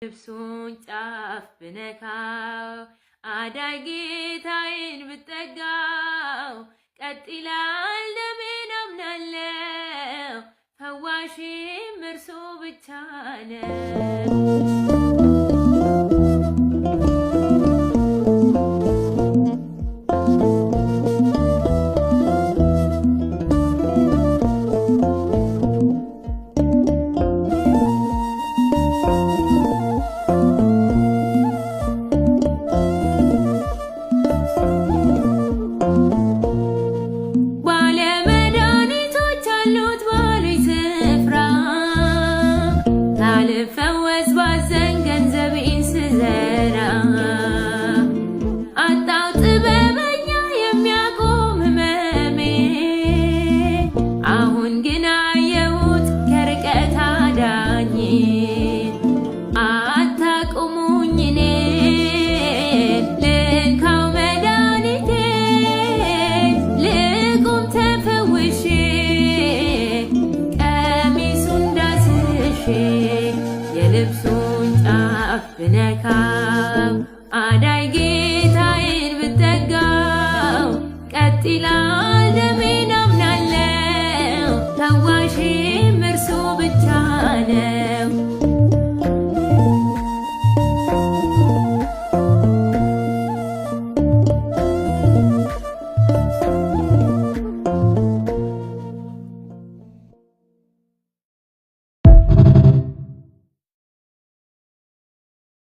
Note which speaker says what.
Speaker 1: ልብሱን ጫፍ ብነካው አዳኝ ጌታዬን ብጠጋው ቀጥ ይላል ደሜን አምናለው ፈዋሽም እርሱ ብቻ ነው። ፈወስ ባዘን ገንዘቤን ስዘራ አጣው ጥበበኛ የሚያቆም ህመሜ አሁን ግን አየሁት ከርቀት አዳኝ አታቁሙኝ እኔን ልንካው መድኃኒቴ ልቁም ተፈውሼ ቀሚሱን ዳስሼ የልብሱን ጫፍ ብነካው አዳኝ ጌታዬን ብጠጋው ቀጥ ይላል ደሜን አምናለው ፈዋሼ